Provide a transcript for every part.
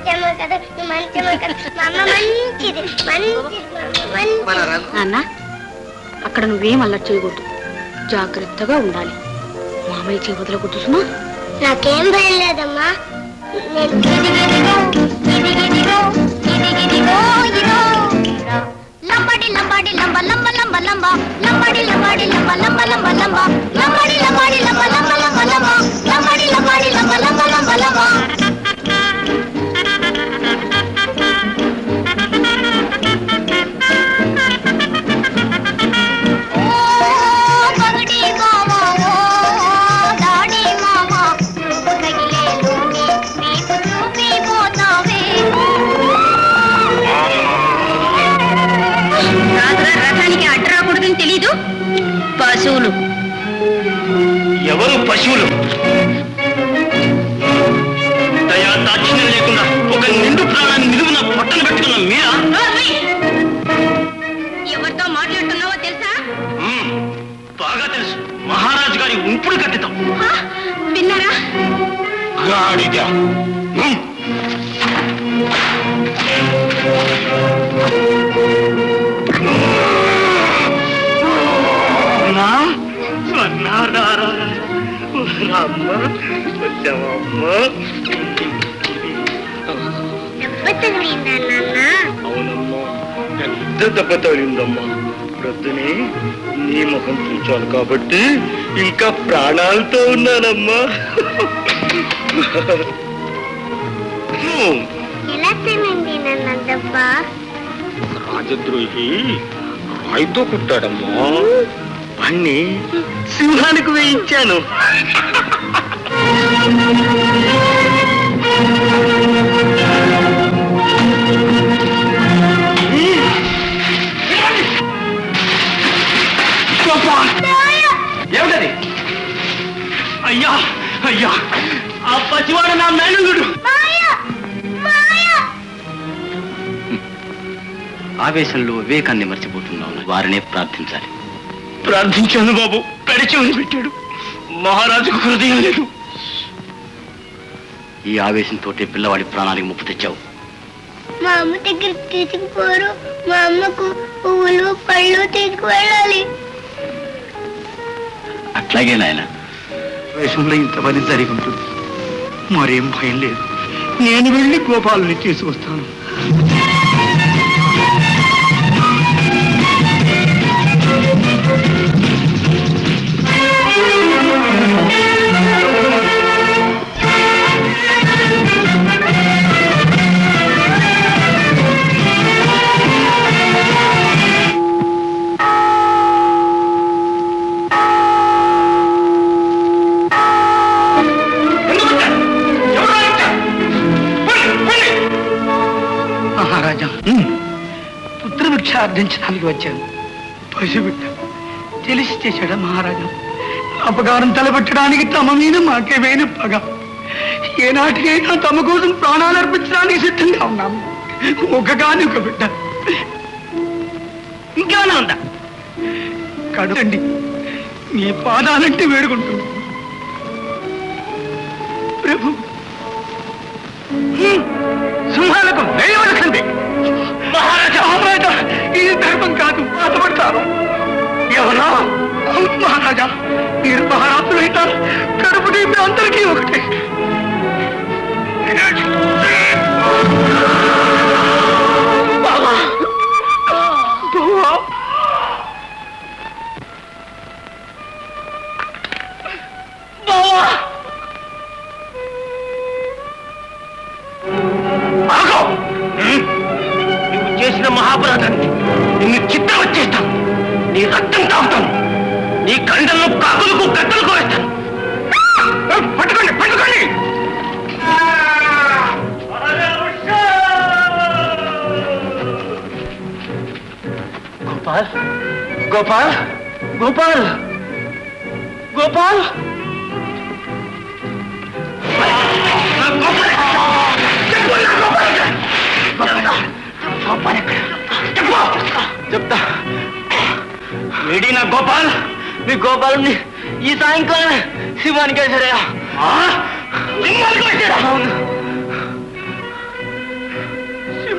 మంచమ్మ కదా మంచమ్మ కదా మా అమ్మ మంచిది నాన్న అక్కడ నువ్వేం అల్లరి చేయకూడదు, జాగ్రత్తగా ఉండాలి. మామయ్య చేయి వదలకూడదు సుమా. నాకేం భయం లేదమ్మా. లంబాడి లంబాడి లంబ లంబ లంబ లంబ లంబాడి లంబాడి లంబ లంబ లంబ లంబ లంబాడి లంబాడి లంబ లంబ లంబ లంబ లంబాడి లంబాడి లంబ లంబ లంబ లంబ. తెలీదు పశువులు. ఎవరు పశువులు? దయా దాక్షిణ్యం లేకుండా ఒక నిండు ప్రాణాన్ని నిలువున పట్టణ పెట్టుకున్న మీరా? ఎవరితో మాట్లాడుతున్నావో తెలుసా? బాగా తెలుసు. మహారాజు గారి ఉంపుడు కట్టితాం. విన్నారా? గాడిద. అవునమ్మా, పెద్ద దెబ్బ తగిలిందమ్మా. ప్రొద్దునే నీ ముఖం చూచాను కాబట్టి ఇంకా ప్రాణాలతో ఉన్నానమ్మా. రాజద్రోహి రాయితో కుట్టాడమ్మా. వాణ్ణి సింహానికి వేయించాను. ఏమిటది? అయ్యా అయ్యా, ఆ పసివాడు నా మేనల్లుడు. ఆవేశంలో వివేకాన్ని మర్చిపోతున్నాను. వారినే ప్రార్థించాలి. ప్రార్థించాను బాబు, పెడచెవిని పెట్టాడు. మహారాజుకు హృదయం లేదు. ఈ ఆవేశంతో పిల్లవాడి ప్రాణానికి ముప్పు తెచ్చావు. మా అమ్మ దగ్గరికి తీసుకుపోరు. మా అమ్మకు పువ్వులు పళ్ళు తీసుకువెళ్ళాలి. అట్లాగే నాయన. ఆవేశంలో ఇంత పని జరిగి ఉంటుంది. మరేం భయం లేదు. నేను వెళ్ళి గోపాలని తీసుకొస్తాను. మహారాజా, పుత్రభిక్ష అర్థించడానికి వచ్చాను. పసిబిడ్డ తెలిసి చేశాడా మహారాజా? అపకారం తలపెట్టడానికి తమ మీద మాకేమైనా పగ. ఏనాటికైనా తమ కోసం ప్రాణాలు అర్పించడానికి సిద్ధంగా ఉన్నాము. ఒకగాని ఒక బిడ్డ. ఇంకేమైనా ఉందా? కడుగండి, నీ పాదాలంటే వేడుకుంటుంది ప్రభు. సింహాలకు వేయవలసింది. మహారాజా మహారాజా, ఇది ధర్మం కాదు, బాధపడతాను. ఎవరా? మహారాజా, మీరు మహారాజులు అవుతారు. కడుపు తీపి అందరికీ ఒకటే. బావా బావా, బావా నువ్వు చేసిన మహాపరాధాన్ని నిన్ను చిత్తం వచ్చేస్తాను. నీ రక్తం తాగుతాను. నీ కండలను కాకులకు కట్టలకు వేస్తాను. పట్టుకోండి పట్టుకోండి. గోపాల్ గోపాల్ గోపాల్ గోపాల్ చెప్తా. వేడినా గోపాల్, మీ గోపాలుని ఈ సాయంకాలం సింహానికి వేసారయ్యా.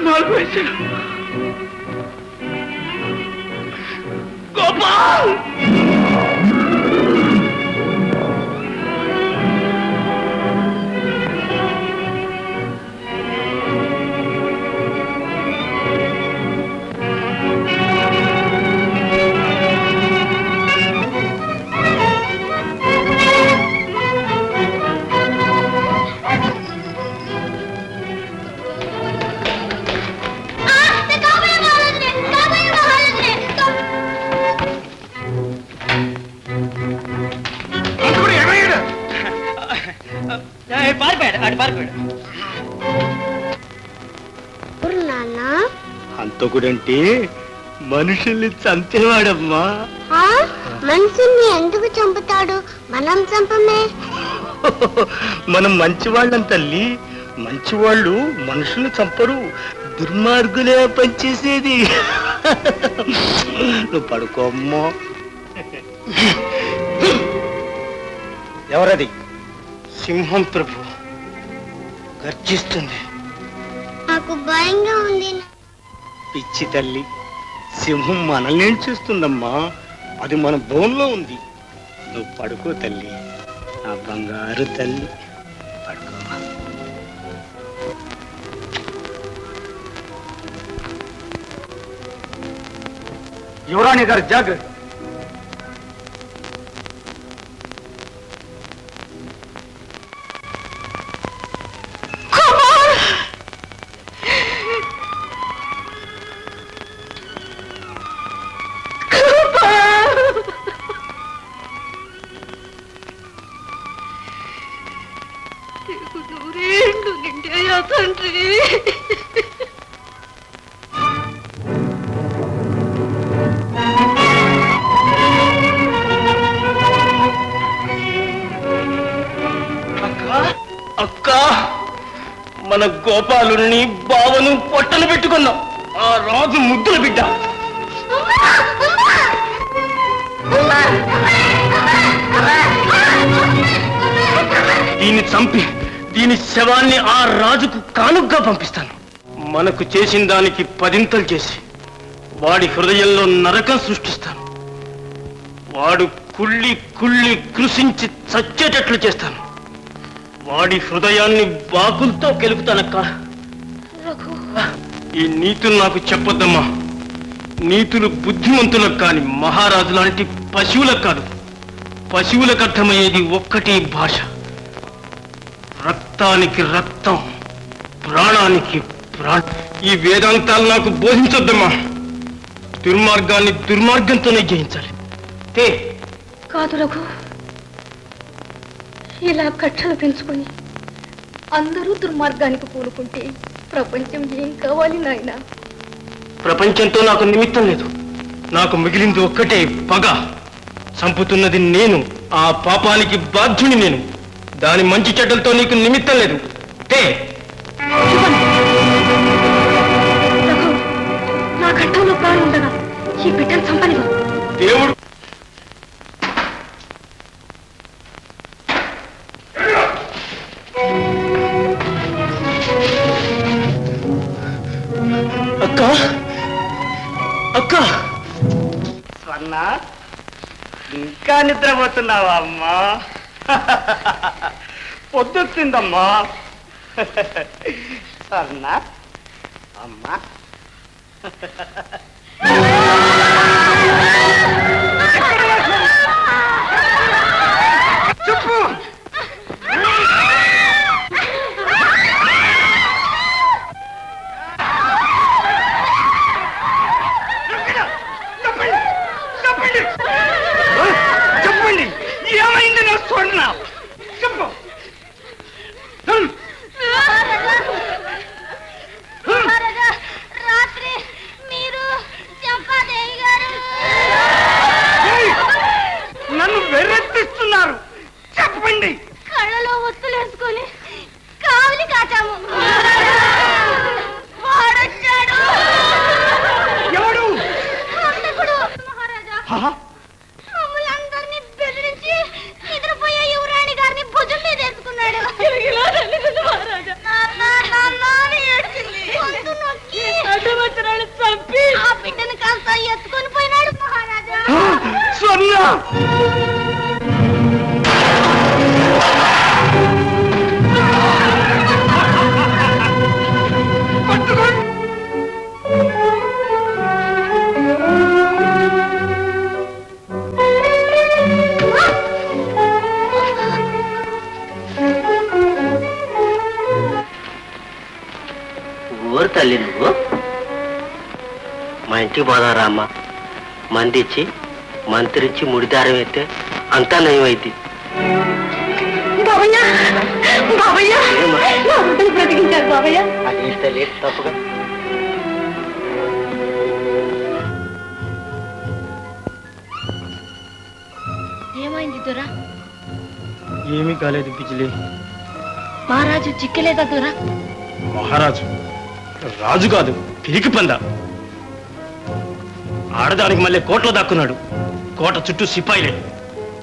4 పైసలు. గోపాల్ అంతకుడంటే మనుషుల్ని చంపేవాడమ్మా. మనుషుల్ని ఎందుకు చంపుతాడు? మనం చంపమే. మనం మంచివాళ్ళం తల్లి. మంచివాళ్ళు మనుషుల్ని చంపరు, దుర్మార్గులే పనిచేసేది. నువ్వు పడుకోమ్మా. ఎవరది? సింహం ప్రభు గర్జిస్తుంది. నాకు భయంగా ఉంది. పిచ్చి తల్లి, సింహం మనల్ని ఏం చేస్తుందమ్మా? అది మన బోన్లో ఉంది. నువ్వు పడుకో తల్లి, నా బంగారు తల్లి, పడుకోమా. యువరాణి గారు జాగ్రత్త. తండ్రి అక్క, మన గోపాలుని బావను పొట్టలు పెట్టుకున్నాం. ఆ రాజు ముద్దుల బిడ్డ. దీన్ని చంపి దీని శవాన్ని ఆ రాజుకు కానుగ్గా పంపిస్తాను. మనకు చేసిన దానికి 10 చేసి వాడి హృదయంలో నరకం సృష్టిస్తాను. వాడు కుళ్ళి కుళ్ళి కృషించి చచ్చేటట్లు చేస్తాను. వాడి హృదయాన్ని బాకులతో కెలుకుతానక్క. ఈ నీతులు నాకు చెప్పొద్దమ్మా. నీతులు బుద్ధిమంతులకు కాని మహారాజు లాంటి పశువులకు కాదు. పశువులకు అర్థమయ్యేది ఒక్కటే భాష. రక్తానికి రక్తం, ప్రాణానికి ప్రాణం. ఈ వేదాంతాలు నాకు బోధించొద్దమ్మా. దుర్మార్గాన్ని దుర్మార్గంతోనే జయించాలి. కాదు రఘు, ఇలా కక్షలు పెంచుకొని అందరూ దుర్మార్గానికి పూనుకుంటే ప్రపంచం ఏం కావాలి నాయనా? ప్రపంచంతో నాకు నిమిత్తం లేదు. నాకు మిగిలింది ఒక్కటే పగ. చంపుతున్నది నేను. ఆ పాపానికి బాధ్యుని నేను. దాని మంచి చెడ్డలతో నీకు నిమిత్తం లేదు. రఘు, నా కంఠంలో ప్రాణం ఉండగా ఈ బిడ్డను చంపనివ్వు. దేవుడు అక్క, అక్క. స్వర్ణ, ఇంకా నిద్రపోతున్నావా అమ్మా? పొద్దుతుందమ్మా. స్వర్ణ అమ్మా, చెప్పు. చెప్పండి, ఏమైంది నా స్వర్ణ? చెప్పు. రాత్రి మీరు చంపాదేవి గారు నన్ను వెర్రెత్తిస్తున్నారు. చెప్పండి. కళ్ళలో ఒత్తులేసుకొని కావలి కాచాము. వాడొచ్చాడు. ఎవడు? హంతకుడు. మహారాజా, మమ్మల్ని అందరినీ బెదిరించి నిద్రపోయే యువరాణి ఇంటికి పోదారా అమ్మ. మందిచ్చి మంత్రిచ్చి ముడిదారం ఎత్తే అంతా నయమైంది. బ్రతికించారు బాబయ్య. అది లేదు తప్పుగా. ఏమైంది దొరా? ఏమీ కాలేదు బిజిలి. మహారాజు చిక్కలేదా దొరా? మహారాజు రాజు కాదు, పిరికి పంద. ఆడదానికి మళ్ళీ కోటలో దాక్కున్నాడు. కోట చుట్టూ సిపాయిలే.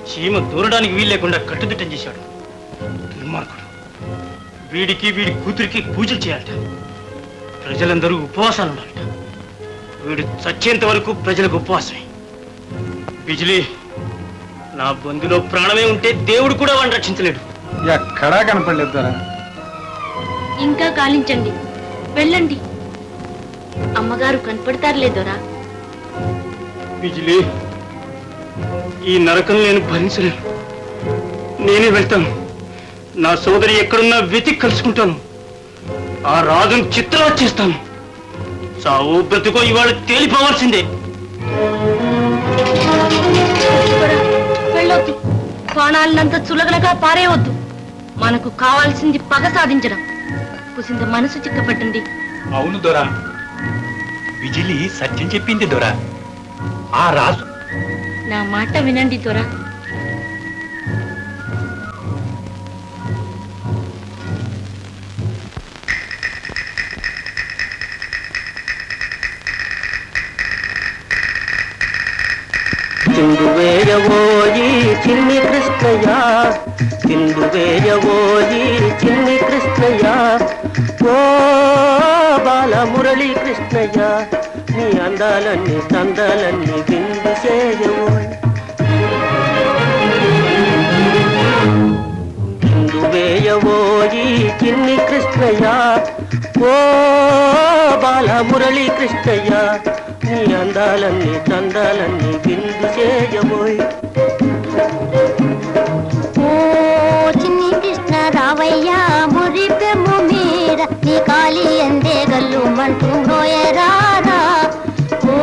చీమ దూరడానికి వీలు లేకుండా కట్టుదిట్టం చేశాడు. దుర్మార్గుడు. వీడికి వీడి కూతురికి పూజలు చేయాలట. ప్రజలందరూ ఉపవాసాలు ఉండాలట. వీడు చచ్చేంత వరకు ప్రజలకు ఉపవాసమే. బిజిలి, నా బంధులో ప్రాణమే ఉంటే దేవుడు కూడా వాడిని రక్షించలేడు. ఎక్కడా కనపడలేదు దొరా. ఇంకా కాలించండి, వెళ్ళండి. అమ్మగారు కనపడతారులే దొరా. బిజిలి, ఈ నరకం నేను భరించలేను. నేనే వెళ్తాను. నా సోదరి ఎక్కడున్నా వెతికి కలుసుకుంటాను. ఆ రాజును చిత్రవత చేస్తాను. చావు బ్రతుకో ఇవాళ తేలిపోవాల్సిందే. వెళ్ళొద్దు. బాణాలనంత చులగలగా పారేయవద్దు. మనకు కావాల్సింది పగ సాధించడం. కుసింద మనసు చిక్కపట్టింది. అవును దొరా, విజిలి సత్యం చెప్పింది దొరా. ఆ రాజు నా మాట వినండి దొరా. చిందు వేయవోయి చిన్ని కృష్ణయ్య, చిందు వేయవోయి చిన్ని కృష్ణయ్య, ఓ బాల మురళీ కృష్ణయ్య, నీ అందాలన్నీ చందాలన్నీ విందు చేయవోయ్. చిందు వేయవోయి చిన్ని కృష్ణయ్య, ఓ బాల మురళీ కృష్ణయ్య, నీ అందాలన్నీ చందాలన్నీ విందు చేయబోయ్. ఓ చిన్ని కృష్ణ రావయ్యా మురిపెము మీర నీ కాలి ఎందే గల్లు మంటూ రోయరారా. ఓ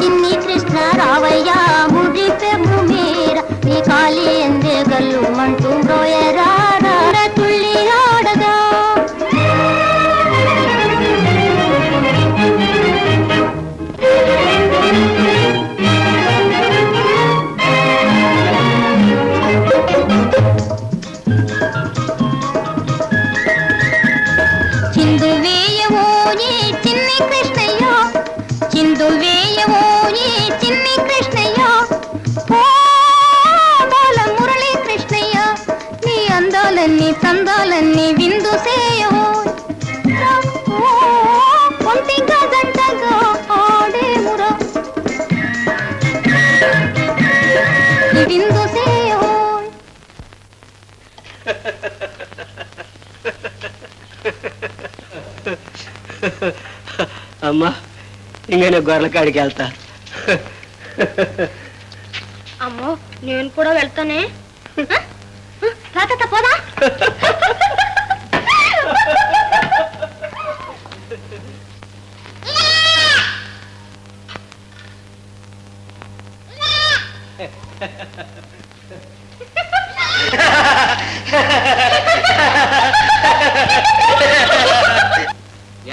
చిన్ని కృష్ణ రావయ్యా మురిపెము మీర నీ కాలి ఎందే గల్లు మంటూ రోయరారా. తుళ్ళి ఆడగా చిందు వేయవోయి చిన్ని కృష్ణయ్య, చిందు వేయవోయి చిన్ని కృష్ణయ్య, ఓ బాల మురళీ కృష్ణయ్య, నీ అందాలన్నీ చందాలన్నీ విందు చేయవోయ్. ఓ ఒంటిగా జంటగా ఆడేమురా విందు చేయవోయ్. అమ్మా, ఇంకా నేను గొర్రెల కాడికి వెళ్తా. అమ్మో, నేను కూడా వెళ్తానే. తాత పోదా.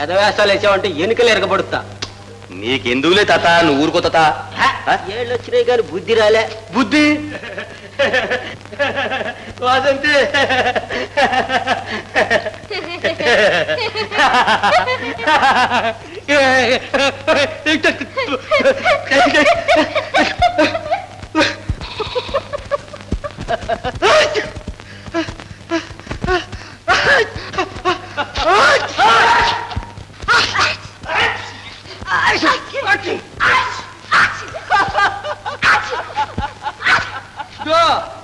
ఎదవేస్తాలు వేసావంటే ఎన్నికలు ఎరగబడుతా. నీకెందుకులే తాత, నువ్వు ఊరుకో తాత. ఏళ్ళు వచ్చినాయి కానీ బుద్ధి రాలే. బుద్ధి వాదంతే.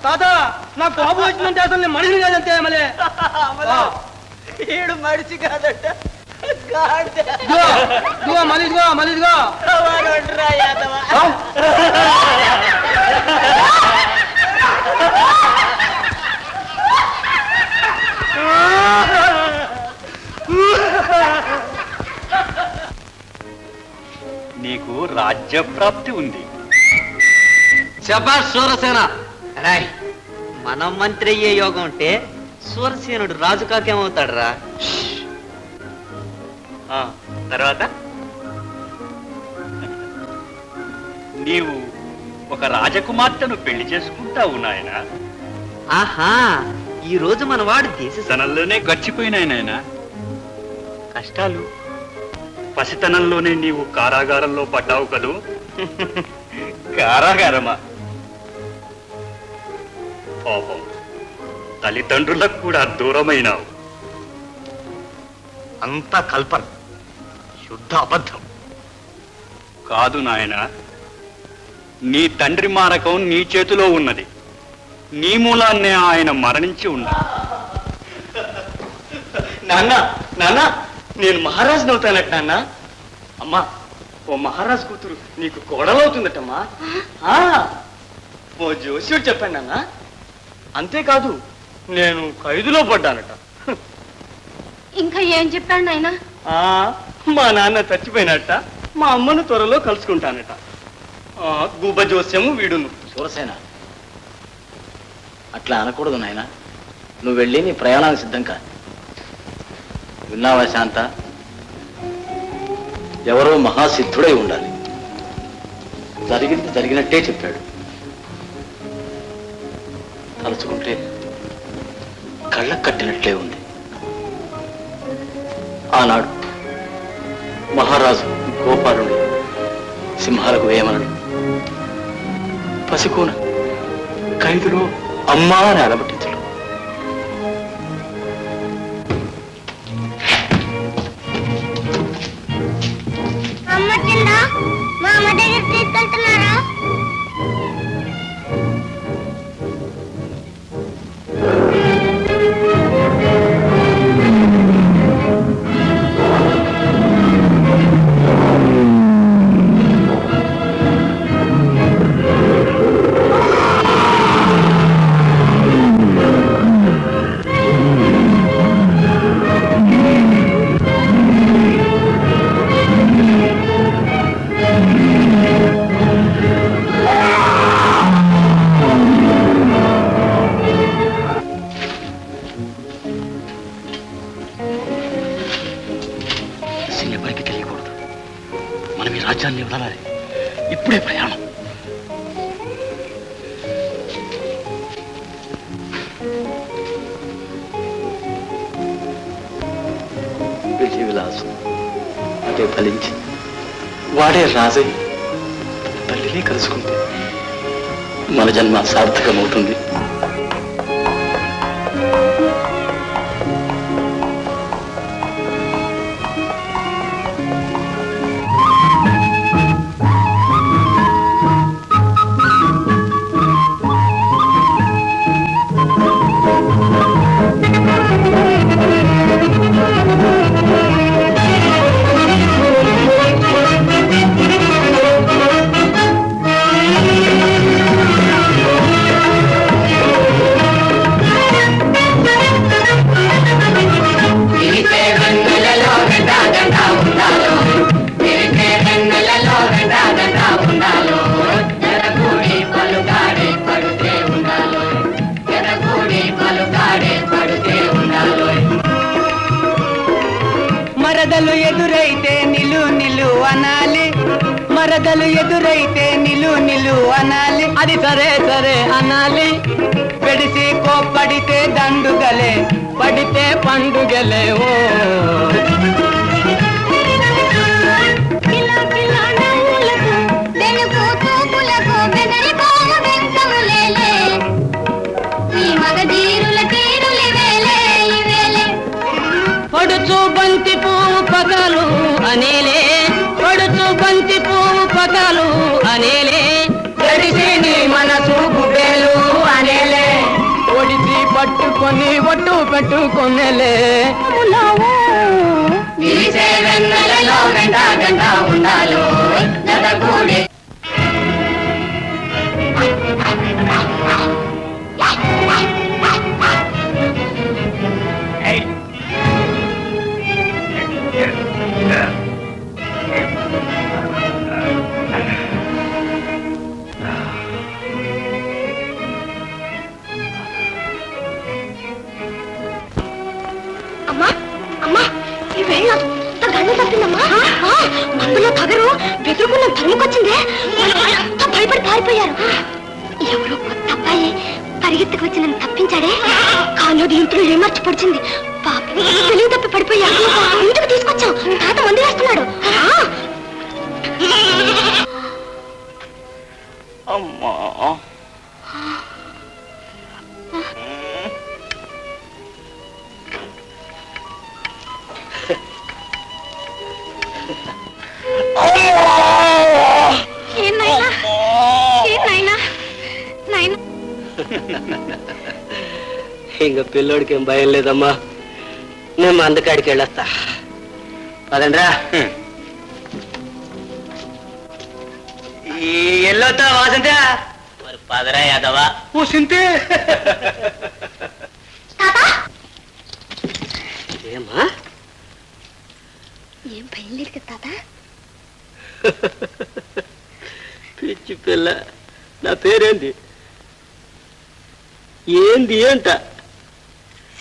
తాత, నా కోపం వచ్చిందంటే అసలు మనిషిని కాదంతే. మళ్ళీ ఏడు మనిషి కాదట, మళ్ళీదిగో మళ్ళీదిగో. నీకు రాజ్యప్రాప్తి ఉంది. శభాష్ సూరసేన. రాయ్, మనం మంత్రి అయ్యే యోగం ఉంటే సూరసేనుడు రాజు కాకేమవుతాడు రా. తర్వాత నీవు ఒక రాజకుమార్తెను పెళ్లి చేసుకుంటావు నాయన. ఆహా, ఈ రోజు మన వాడు దేశతనంలోనే గడిచిపోయినాయి నాయన. కష్టాలు పసితనంలోనే నీవు కారాగారంలో పడ్డావు కదూ. కారాగారమా? పాపం, తల్లిదండ్రులకు కూడా దూరమైనావు. అంతా కల్పన, శుద్ధ అబద్ధం. కాదు నాయన, నీ తండ్రి మారకం నీ చేతిలో ఉన్నది. నీ మూలాన్నే ఆయన మరణించి ఉన్నాడు. నాన్న నాన్న, నేను మహారాజుని అవుతానట నాన్న. అమ్మా, ఓ మహారాజు కూతురు నీకు కోడలవుతుందటమ్మా. ఓ జోస్యుడు చెప్పాను నాన్న. అంతేకాదు, నేను ఖైదులో పడ్డానట. ఇంకా ఏం చెప్పాడు నాయనా? మా నాన్న చచ్చిపోయినట్ట, మా అమ్మను త్వరలో కలుసుకుంటానట. గూబ జోస్యము వీడును. సూరసేన, అట్లా అనకూడదు నాయన. నువ్వు వెళ్ళి నీ ప్రయాణానికి సిద్ధం కా. విన్నావా శాంత? ఎవరో మహాసిద్ధుడై ఉండాలి. జరిగింది జరిగినట్టే చెప్పాడు. తలుచుకుంటే కళ్ళకు కట్టినట్లే ఉంది. ఆనాడు మహారాజు గోపాలుడు సింహాలకు వేయమనడు. పసికూన ఖైదులో అమ్మా అని అలమటించడు. అమ్మ కింద మా అమ్మ దగ్గర తీసుకెళ్తున్నారా? ఎవరికి తెలియకూడదు. మనం ఈ రాజ్యాన్ని వదలాలి. ఇప్పుడే ప్రయాణం. విజయ విలాసం అదే ఫలించి వాడే రాజై తల్లిని కలుసుకుంటే మన జన్మ సార్థకమవుతుంది. మరదలు ఎదురైతే నిలు నిలు అనాలి. మరదలు ఎదురైతే నిలు నిలు అనాలి. అది సరే సరే అనాలి. పెడిసి కోప్పడితే దండుగలే, పడితే పండుగలే. ఓ పడుచు బంతి పువ్వు పగలు అనేలే, పడుచు బంతి పువ్వు పగలు అనేలే. గడిసి నీ మనసు గుబేలు అనేలే. ఒడిసి పట్టుకొని ఒట్టు పెట్టుకొనేలే. గంట గంట ఉండాలో జతకూడి. కళ్ళు తప్పిందమ్మా. అందులో తగరు బెదురుకున్న తరుముకొచ్చిందే. అంతా భయపడి పారిపోయారు. ఎవరో కొత్త అబ్బాయి పరిగెత్తుకు వచ్చి నన్ను తప్పించాడే. కాళ్ళు ఇంట్లో ఏమర్చి పడిచింది. పాప తెలివి తప్పి పడిపోయాడు. ఇంటికి తీసుకొచ్చాం. తాత మందు వేస్తున్నాడు. అమ్మా ఇంక పిల్లోడికి ఏం భయం లేదమ్మా. మేము అందుకాడికి వెళ్ళొస్తా. పదండ్రా. ఎల్లొద్దా వాసంత? మరి పదరా యాదవా. సింతే ఏమ్మా? ఏం భయం లేదు కదా తాత? పిచ్చి పిల్ల, నా పేరేంది? ఏంది అంట?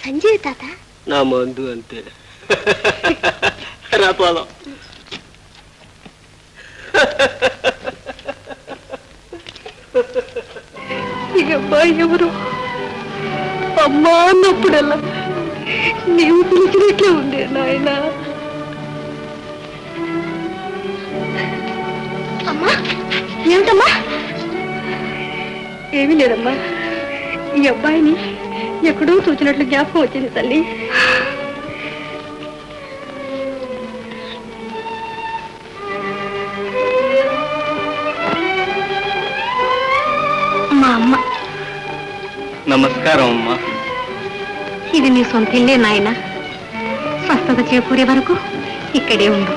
సంజీవ్ తాత. నా మందు అంతే. రా పోదాం. ఈ అబ్బాయి ఎవరు? అమ్మా అన్నప్పుడల్లా నీవు పిలిచినట్లే ఉంది నాయన. అమ్మా ఏమిటమ్మా? ఏమీ లేదమ్మా. ఈ అబ్బాయిని ఎక్కడో చూసినట్లు జ్ఞాపకం వచ్చింది తల్లి. మా అమ్మ. నమస్కారం అమ్మా. ఇది నీ సొంత ఇల్లే నాయన. స్వస్థత చేకూరే వరకు ఇక్కడే ఉండు.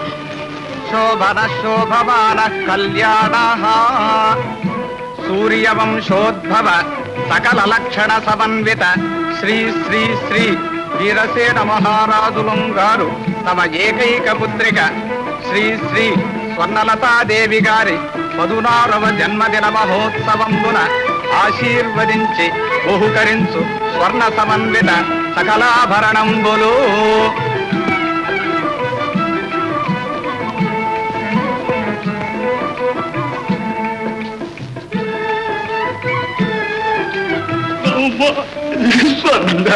శోభన శోభమాన కళ్యాణ సూర్యవంశోద్భవ సకల లక్షణ సమన్విత శ్రీ శ్రీ శ్రీ వీరసేన మహారాజులం గారు తమ ఏకైక పుత్రిక శ్రీ శ్రీ స్వర్ణలతాదేవి గారి 16వ జన్మదిన మహోత్సవంబున ఆశీర్వదించి బహుకరించు స్వర్ణ సమన్విత సకలాభరణంబులు. స్వర్ణ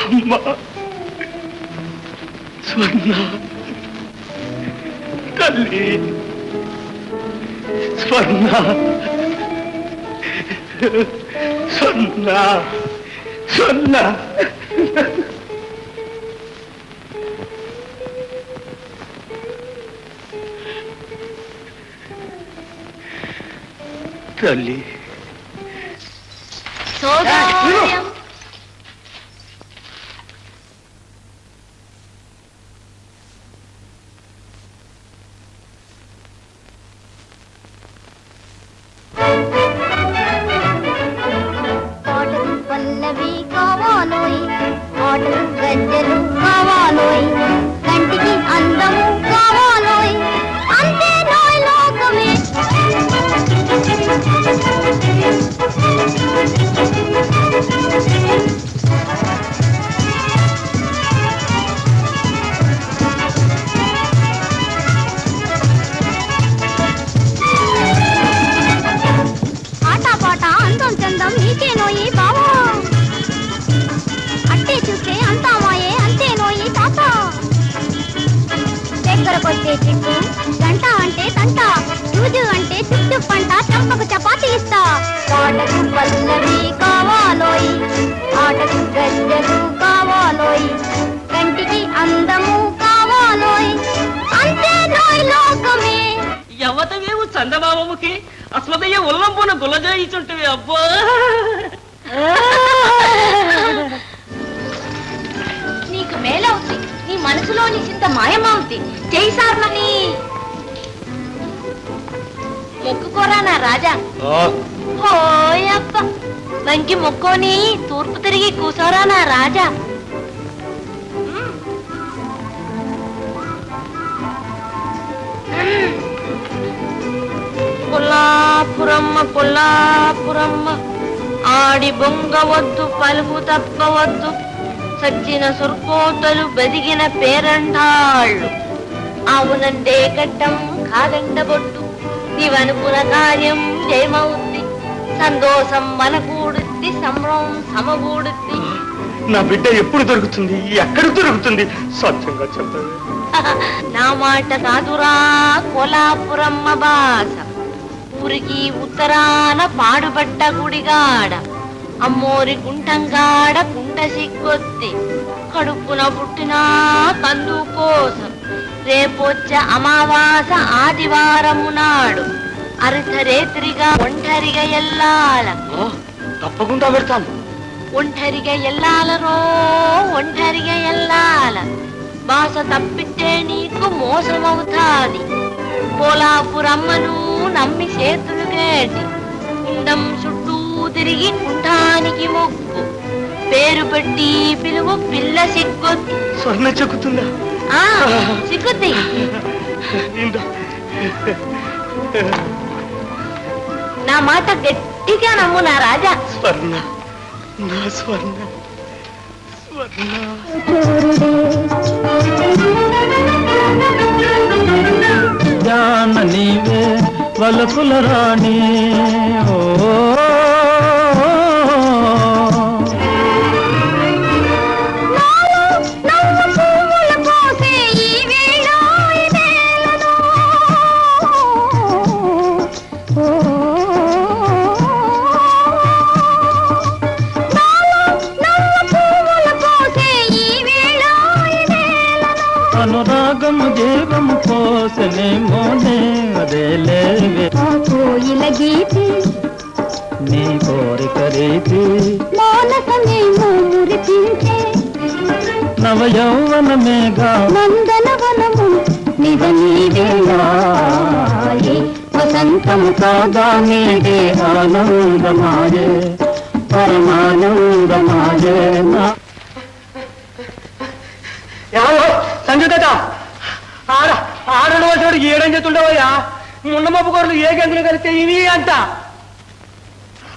అమ్మా, స్వర్ణ తల్లి, స్వర్ణ స్వర్ణ స్వర్ణ. తల్లి సోదయం పాటలు పల్లవి కావాలోయ్, ఆటలు గజ్జలు కావాలోయ్, కంటికి అందము కావాలోయ్, అంతే నోయ్ లోకమే. ఆటపాట అందం చందం నీకేనోయి బావా, అట్టే చూస్తే అంతా మాయే అంతేనోయి తాత. దగ్గరకొస్తే చిట్టు, గంట అంటే తంట, జూజు అంటే చుట్టు పంట, చంపకు చపాతి ఇస్తా. పాటకు పల్లవి కావాలోయ్, ఆటకు గజ్జలు కావాలోయ్, కంటికి అందము కావాలోయ్, అంతే నోయ్ లోకమే. యవతమేవు చందమామముకి అస్మదయ్య ఉల్లంపున గుల్లజాయిచుంటివి అబ్బో. నీకు మేలవుతుంది. నీ మనసులోని చింత మాయమవుతుంది. జై సార్మని మొక్కుకోరా నా రాజా. హోయప్ప వంకి మొక్కోని తూర్పు తిరిగి కూసోరా నా రాజా. కొల్లాపురమ్మ కొల్లాపురమ్మ, ఆడి బొంగవద్దు పలుపు తప్పవద్దు, సచ్చిన సుర్కోతలు బదిగిన పేరంటాళ్ళు అవునంటే గడ్డం కాదండ బొట్టు నీవనుకున్న కార్యం జయమవుద్ది సంతోషం మనకూడుద్ది సంభ్రమం సమకూడుద్ది నా బిడ్డ ఎప్పుడు దొరుకుతుంది ఎక్కడ దొరుకుతుంది సత్యంగా చెప్పండి నా మాట కాదురా కోలాపురమ్మ బాస ఊరికి ఉత్తరాన పాడుబట్ట గుడిగాడ అమ్మోరి గుంటంగాడ కుంట సిగ్గొత్తి కడుపున పుట్టిన కందు కోసం రేపొచ్చే అమావాస ఆదివారము నాడు అర్ధరేత్రిగా ఒంటరిగా ఎల్లాల తప్పకుండా పెడతాను ఒంటరిగా ఎల్లాలరో ఒంటరిగా ఎల్లాల బాస తప్పితే నీకు మోసమవుతాది కోలాపురమ్మను నమ్మి చేతులు కేటి కుండం చుట్టూ తిరిగి కుంఠానికి మొక్కు పేరు పెట్టి పిలువు పిల్ల సిగ్గొద్దు స్వర్ణ చెక్కుతుందా సిగ్గుద్ది నా మాట గట్టిగా నమ్ము నా రాజా స్వర్ణ నా స్వర్ణ స్వర్ణ జాన నీవే వలపుల రాణి అనురాగము జీవము కోసనే మోనే అదే లేవే కోయిల గీతి నీ కోరిక రీతి మానసమేమో మురిపించే నవ యౌవనమేగా నందనవనము నిజ నీవేనాయే వసంతము కాదా నీదే ఆనందమాయే పరమానందమాయే సంజయ్ ఆడవలసినోడు ఏడని చెప్తుండవయ్యా ముండమప్పు కూరలు ఏ గంతులు కలిస్తే ఇవి అంట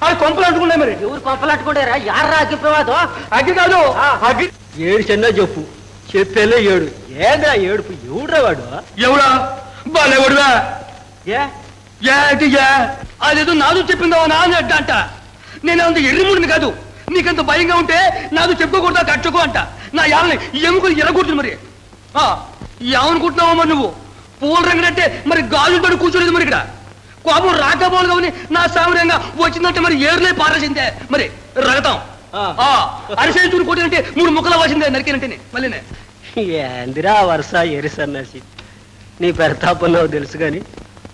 ఆడు కొంపలు అంటుకున్నాయి మరి ఎవరు కొంపలు అట్టుకుంటారా యార్రా అగ్గి ప్రమాదం అగ్గి కాదు అగ్గి ఏడు చిన్న చెప్పు చెప్పేలే ఏడు ఏదా ఏడుపు ఎవడ్రా వాడు ఎవడా బాలేవాడువా ఏ అదేదో నాదు చెప్పిందో నాన్న అంట నేను అంత ఎర్రిముడిని కాదు నీకంత భయంగా ఉంటే నాదు చెప్పుకోకూడదా కట్టుకో అంట నా యాలని ఎముకలు ఎరగొడుతుంది మరి ఏమనుకుంటున్నావో మరి నువ్వు పూల రంగునంటే మరి గాజులతో కూర్చోలేదు మరి ఇక్కడ కోపం రాకపోలు కావని నా సామర్యంగా వచ్చిందంటే మరి ఏర్లే పారేసిందే మరి రగతాం అరిసెలు చూడు కొట్టినంటే 3 ముక్కలు వాసిందే నరికినంటేనే మళ్ళీనే ఏందిరా వరుస ఎరిసన్నాసి నీ పెడతాపన్నావు తెలుసు గాని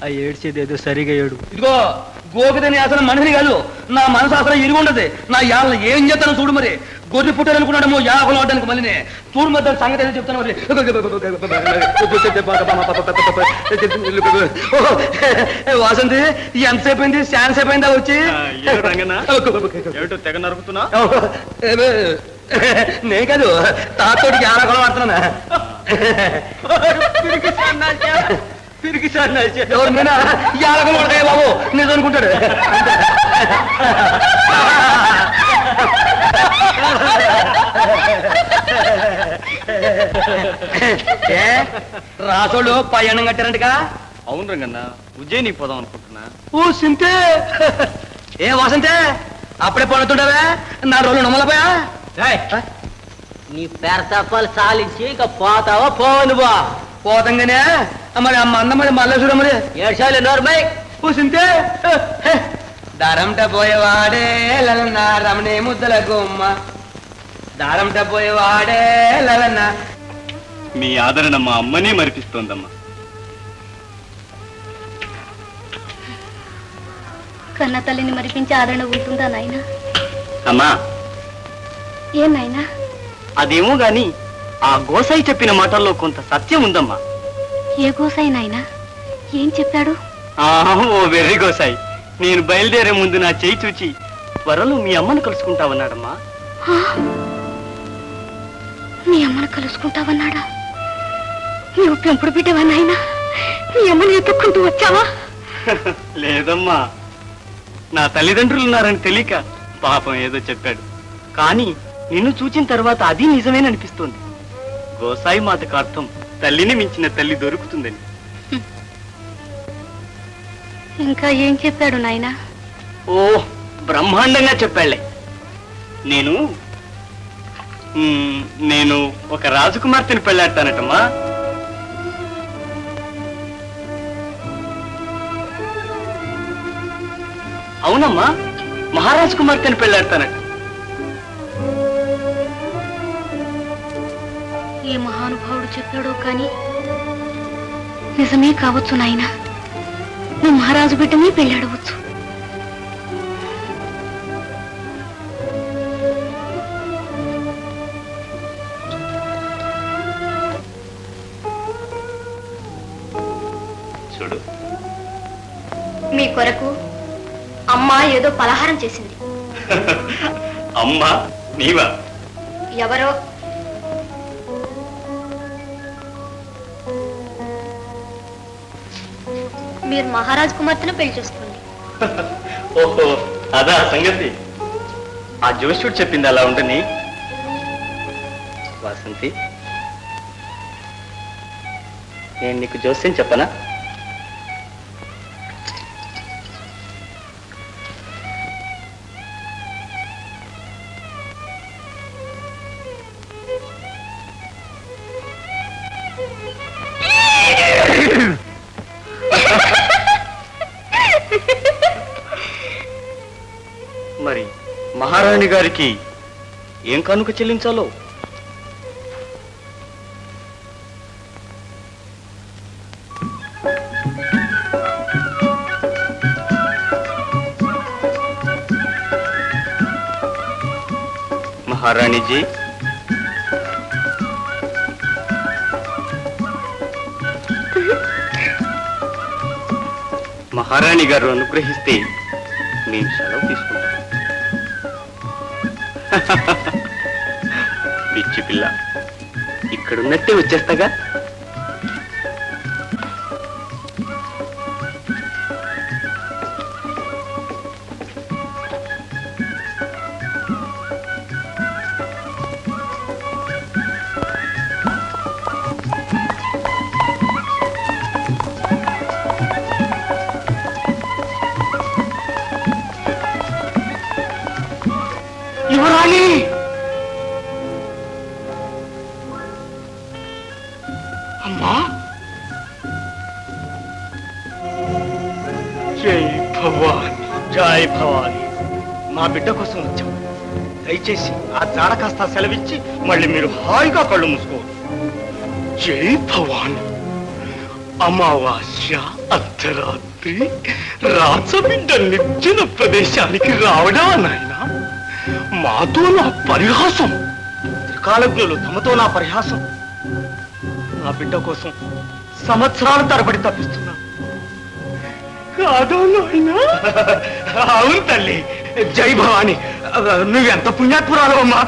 ఆ ఏడ్చేది ఏదో సరిగా ఏడు ఇదిగో గోపిదని అసలు మనిషిని కాదు నా మనసు అసలు ఇరిగి ఉండదు నా యాళ్ళ ఏం చేస్తాను చూడు మరి గొర్రె పుట్టారనుకున్నాడేమో యాభలు ఆడడానికి మళ్ళీ చూడు మరి దాని సంగతి ఏదో చెప్తాను మరి వాసంతి ఎంతసేపు అయింది శాన్స్ అయిపోయిందా వచ్చి తెగ నరుకుతున్నా నేను కాదు తాతోడికి యాలకులం ఆడుతున్నా తిరిగి సార్ ఎవరినైనా యాలకులు పడతాయి బాబు నిజం అనుకుంటాడు రాసోళ్ళు పయ్యన్నం కట్టారంటగా అవును రంగన్న ఉజ్జయినికి పోదాం అనుకుంటున్నా ఓ సింతే ఏ వాసంతే అప్పుడే పడుతుండవే నా రోజులు నమ్మలపోయా నీ పెరతప్పలు సాలించి ఇక పోతావా పోను బా పోతంగానే మరి అమ్మ అన్న మరి మళ్ళీ చూడ మరి ఏడ్చాలి నోర్మై ఓ సింతే దారంట పోయేవాడే లలన్న రమణే ముద్దల గుమ్మ దారంట పోయేవాడే లలన్న మీ ఆదరణ మా అమ్మనే మరిపిస్తోందమ్మా కన్న తల్లిని మరిపించి ఆదరణ ఉంటుందా నాయన అమ్మా ఏ నాయనా అదేమో గాని ఆ గోసాయి చెప్పిన మాటల్లో కొంత సత్యం ఉందమ్మా ఏ గోసాయి నాయనా ఏం చెప్పాడు ఓ వెర్రి గోసాయి నేను బయలుదేరే ముందు నా చేయి చూచి త్వరలో మీ అమ్మను కలుసుకుంటావన్నాడమ్మా మీ అమ్మను కలుసుకుంటావన్నాడా నువ్వు పెంపుడు బిడ్డవా నాయనా మీ అమ్మని ఎత్తుక్కుంటూ వచ్చావా లేదమ్మా నా తల్లిదండ్రులు ఉన్నారని తెలియక పాపం ఏదో చెప్పాడు కానీ నిన్ను చూచిన తర్వాత అది నిజమేననిపిస్తోంది. గోసాయి మాతకు అర్థం తల్లిని మించిన తల్లి దొరుకుతుందని. ఇంకా ఏం చెప్పాడు నాయనా? ఓ బ్రహ్మాండంగా చెప్పాళ్లే. నేను ఒక రాజకుమార్తెని పెళ్ళాడతానటమ్మా. అవునమ్మా, మహారాజు కుమార్తెని పెళ్ళాడతానట. ఏ మహానుభావుడు చెప్పాడో కానీ నిజమే కావచ్చు నాయనా. నువ్వు మహారాజు బిడ్డనే పెళ్ళాడవచ్చు. చూడు, మీ కొరకు అమ్మ ఏదో పలహారం చేసింది. అమ్మా నీవా? ఎవరో మీరు మహారాజ్ కుమార్తెను పెళ్లి చేసుకోండి. ఓహో అదా సంగతి. ఆ జోష్యుడు చెప్పింది అలా ఉండని. వాసంతి, నేను నీకు జోస్యం చెప్పనా? మరి మహారాణి గారికి ఏం కానుక చెల్లించాలో? మహారాణిజీ, మహారాణి గారు అనుగ్రహిస్తే నేను సెలవు తీసుకుంటాను. పిచ్చి పిల్ల, ఇక్కడున్నట్టే వచ్చేస్తాగా. యువరాణి, అమ్మా, జై భవాని, జై భవాని. మా బిడ్డ కోసం వచ్చాం. దయచేసి ఆ జాడ కాస్త సెలవిచ్చి మళ్ళీ మీరు హాయిగా కళ్ళు మూసుకోవాలి. జై భవాని. అమావాస్య అర్ధరాత్రి రాజబిడ్డ నిర్జన ప్రదేశానికి రావడా నాయన? మాతో నా పరిహాసం. త్రికాలజ్ఞులు తమతో నా పరిహాసం. నా బిడ్డ కోసం సంవత్సరాల తరబడి తప్పిస్తున్నా. కాదా నాయనా? అవును తల్లి, జై భవాని. నువ్వెంత పుణ్యాత్పురాలమ్మా.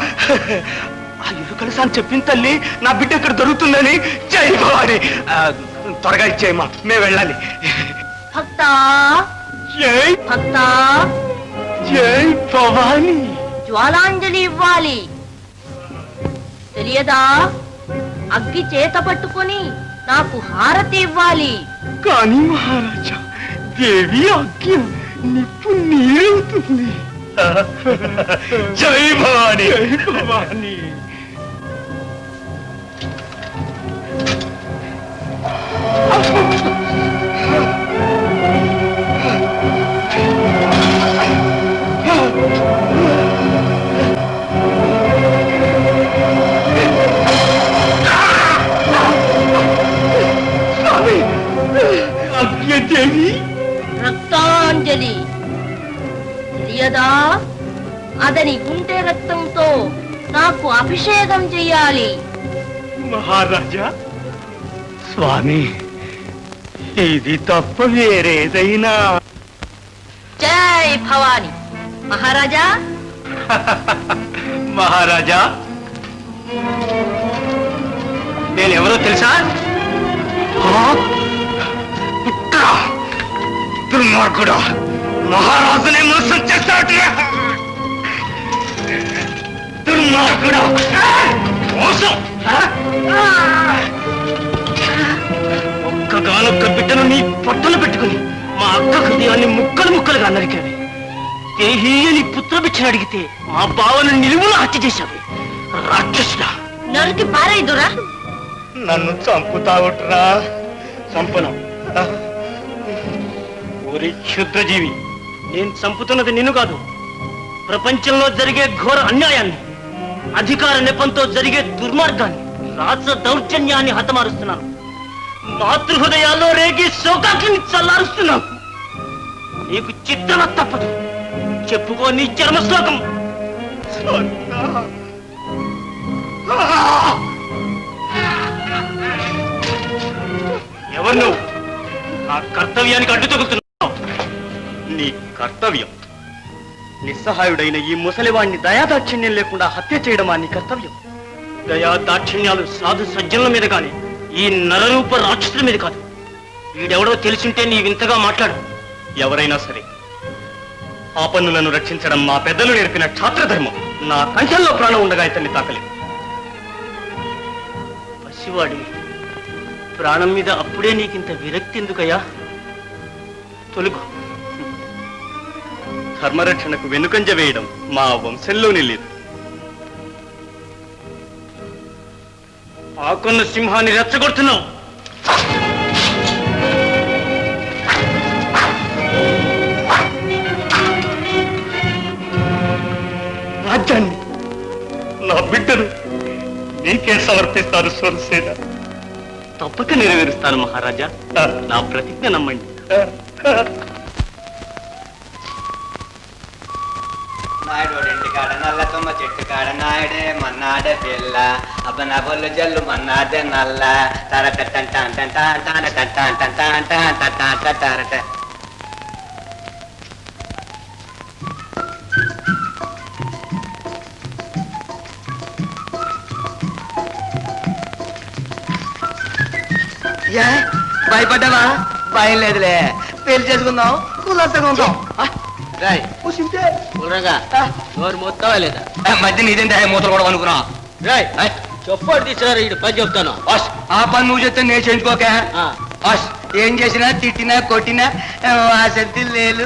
ఆ ఇరు కలిసి అని చెప్పింది తల్లి, నా బిడ్డ ఇక్కడ దొరుకుతుందని. జై భవాని, త్వరగా ఇచ్చేయమ్మా, మేము వెళ్ళాలి. భక్తా జై భక్తా, జై భవాని. జ్వాలాంజలి ఇవ్వాలి. తెలియదా? అగ్గి చేత పట్టుకొని నాకు హారతి ఇవ్వాలి. కానీ మహారాజా, దేవి ఆజ్ఞ నిప్పు నీరవుతుంది. జై భవాని, జై భవాని. దేవి, రక్తాంజలి. తెలియదా? అదని గుంటె రక్తంతో నాకు అభిషేకం చెయ్యాలి. మహారాజా, స్వామి, ఇది తప్ప వేరేదైనా? జై భవాని. మహారాజా, మహారాజా, నేనెవరో తెలుసా? దుర్మార్గుడా, మహారాజునే మోసం చేస్తాడు. దుర్మార్గుడా. అక్క హృదయాన్ని ముక్కలు ముక్కలుగా నరికావి. దేహీయని పుత్రభిక్షను అడిగితే మా బావను నిలువున హత్య చేశావి. రాక్షసుడా! నరికి పారేదురా. నన్ను చంపుతావుట్రా. చంపను. ఊరి క్షుద్రజీవి, నేను చంపుతున్నది నిన్ను కాదు, ప్రపంచంలో జరిగే ఘోర అన్యాయాన్ని, అధికార నెపంతో జరిగే దుర్మార్గాన్ని, రాజ దౌర్జన్యాన్ని హతమారుస్తున్నాను. మాతృహృదయాల్లో రేగి శోకాగ్ని చల్లారుస్తున్నాను. నీకు చిత్తన తప్పదు. చెప్పుకో నీ చర్మశ్లోకం. ఎవరు నువ్వు? నా కర్తవ్యానికి అడ్డు తగులుతున్నావు. నీ కర్తవ్యం నిస్సహాయుడైన ఈ ముసలివాణ్ణి దయాదాక్షిణ్యం లేకుండా హత్య చేయడమా నీ కర్తవ్యం? దయా దాక్షిణ్యాలు సాధు సజ్జనుల మీద కాని ఈ నరరూప రాక్షసుల మీద కాదు. వీడెవడో తెలిసింటే నీ వింతగా మాట్లాడు. ఎవరైనా సరే ఆపన్నులను రక్షించడం మా పెద్దలు నేర్పిన క్షాత్రధర్మం. నా కంఠంలో ప్రాణం ఉండగా ఇతన్ని తాకలేదు. పసివాడి ప్రాణం మీద అప్పుడే నీకింత విరక్తి ఎందుకయ్యా? తొలుగు. ధర్మరక్షణకు వెనుకంజ వేయడం మా వంశంలోనే లేదు. ఆకున్న సింహాన్ని రెచ్చగొడుతున్నావు. రాజ్యాన్ని, నా బిడ్డను నీకే సమర్పిస్తాను సూరసేన. తప్పక నెరవేరుస్తాను మహారాజా. నా ప్రతిజ్ఞ నమ్మండి. నాయుడు కాడ నల్ల తుమ్మ చెట్టు కాడ నాయుడే మన్నాడే పిల్ల అబ్బ నా బొల్లు జల్లు మన్నాడే నల్ల తరట తారట. భయపడ్డావా? భయం లేదులే, పెళ్లి చేసుకుందాం, కులసగా ఉందాం. నోరు మొత్తావా లేదా? మధ్య నీదేంటే మూతలు కూడా అనుకున్నా. చెప్పాడు తీసుకురా, ఇటు పని చెప్తాను. ఆ పని నువ్వు చెప్తే నేను చేయించుకోక. ఏం చేసినా తిట్టినా కొట్టినా ఆసక్తి లేదు.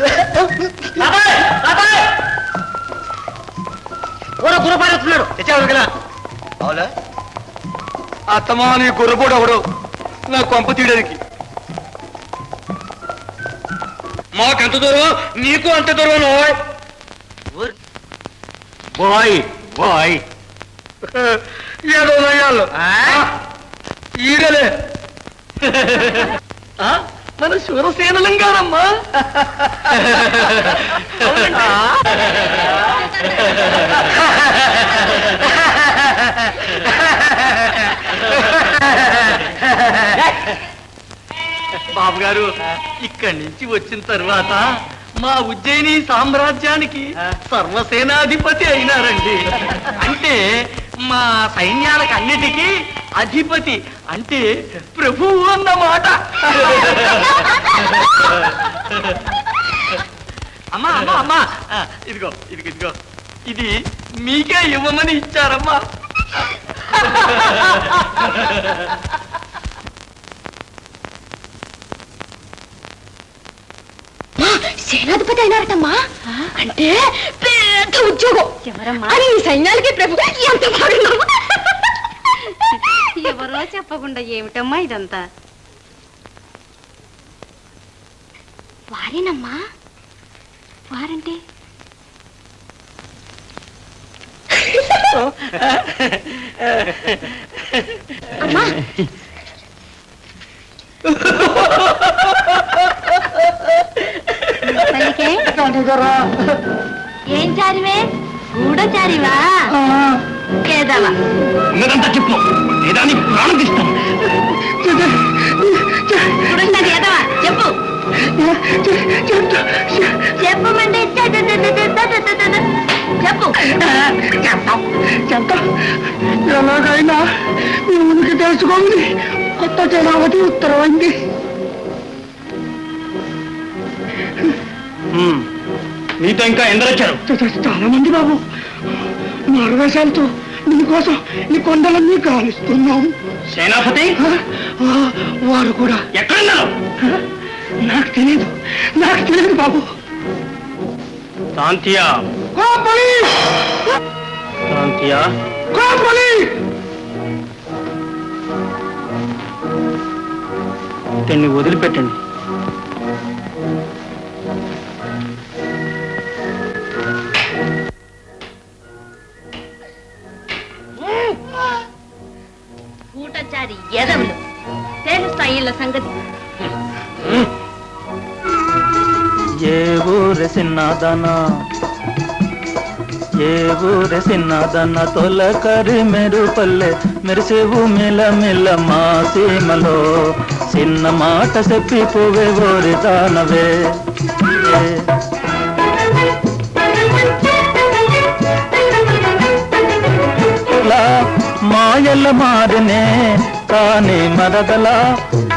గురపారేస్తున్నాడు. తెచ్చావు కదా? అవునా? అత్తమా నీ గుర్రపోడు అవడు నా కొంప తీయడానికి. మాకెంత దూరం, నీకు అంత దూరం. బాయ్ బాయ్ ఏదో నయ్యాళ్ళు ఈడలే మన శూరసేనలం గారమ్మా. బాబు గారు, ఇక్కడి నుంచి వచ్చిన తర్వాత మా ఉజ్జయిని సామ్రాజ్యానికి సర్వసేనాధిపతి అయినారండి. అంటే మా సైన్యాలకు అన్నిటికీ అధిపతి, అంటే ప్రభువు అన్నమాట. అమ్మా అమ్మా అమ్మా, ఇదిగో ఇదిగో ఇదిగో, ఇది మీకే ఇవ్వమని ఇచ్చారమ్మా. సేనాధిపతి అయినారటమ్మా. అంటే పెద్ద ఉద్యోగం. ఎవరమ్మా? అని ఈ సైన్యాలకి ప్రభు ఎంత బాగున్నాము. ఎవరో చెప్పకుండా ఏమిటమ్మా ఇదంతా? వారేనమ్మా. వారంటే అమ్మా, ఏం చారివే? గూడ చారివా? కేదవా ఉన్నదంతా చెప్పు, లేదా నీ ప్రాణం తీస్తాను. ఏదవా చెప్పు. చెప్పమంటే చెప్పు. ఎలాగైనా మీ ఉనికి తెలుసుకోండి. కొత్త జనావతి ఉత్తరమైంది. నీతో ఇంకా ఎందరొచ్చారు? చాలా మంది బాబు. మార్వేశాలతో నీకోసం నీ కొండలన్నీ గాలిస్తున్నాం. సేనాపతి వారు కూడా ఎక్కడున్నారు? నాకు తెలియదు బాబు. శాంతియా శాంతియా ఇతన్ని వదిలిపెట్టండి. కూటచారి ఎదవులు తెలుస్తా ఇళ్ళ సంగతి. ఏ ఊరు సిన్నదనా ఏ ఊరు సిన్నదన తొలకరి మెరుపల్లె మెరిసేవు మిల మిల మా సీమలో చిన్న మాట చెప్పిపోవే ఓరి దానవే. మాయల మారినే కాని మరదల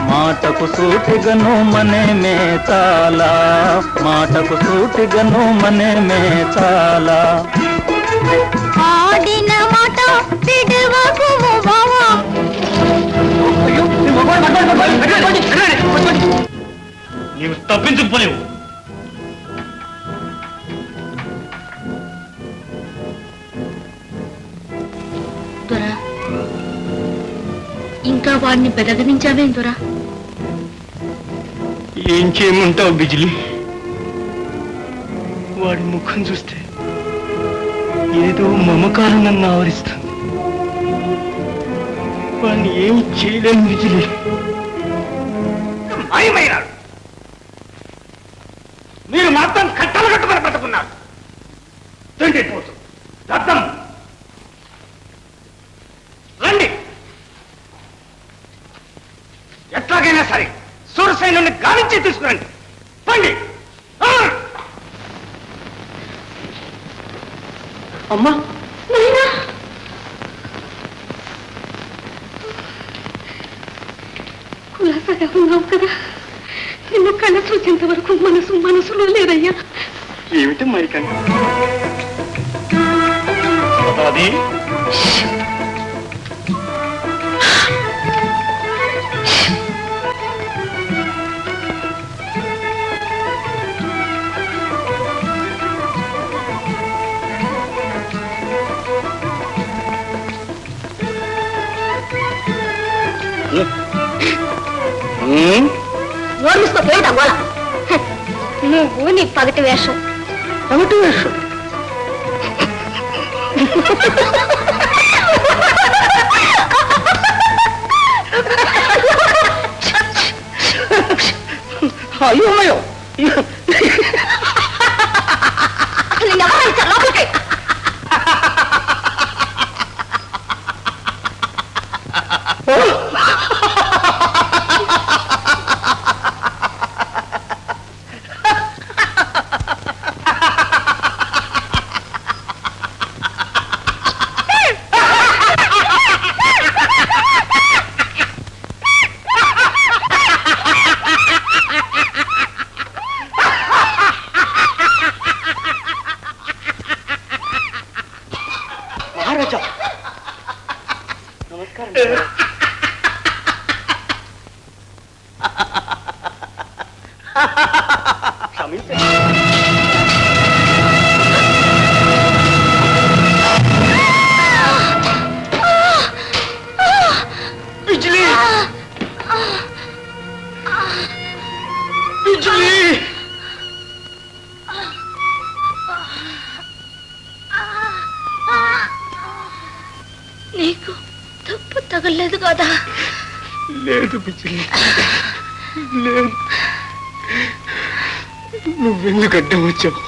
మాటకు సూటిగను మనే మే చాలా మాటకు సూటిగను మనే మే చాలా. ఆడిన మాట విడువకు బావా. నీవు తప్పించుకుపోలేవు. దొరా ఇంకా వాడిని బెదగనించావేం దొరా? ఏం చేయమంటావు బిజిలి? వాడి ముఖం చూస్తే ఏదో మమకారం నన్ను ఆవరిస్తుంది. వాడిని ఏమి చేయలేను బిజిలి. మాయమైనాడు. మీరు మాత్రం కట్టలు కట్టుకొని బ్రతుకున్నారు. తిండిపోతు దద్దం రండి. ఎట్లాగైనా సరే సూరసైన్యాన్ని గాలించి తీసుకురండి. పండి. అమ్మా కులాసాగా ఉన్నావు కదా, నిన్ను కళ్ళ చూసేంత వరకు మనసులో లేదయ్యా. ఏమిటి మైకండి అది? ఓర్మిస్తో పోయిదా గోళ. నువ్వు నీ పగటి వేషం. అయ్యో లోపలికి మహారాజా నమస్కారం. క్షమించండి. బిజ్లీ బిజ్లీ నీకు తప్పు తగలేదు కదా? లేదు బిజ్లీ లేదు. నువ్వెందుకు అడ్డం వచ్చావు?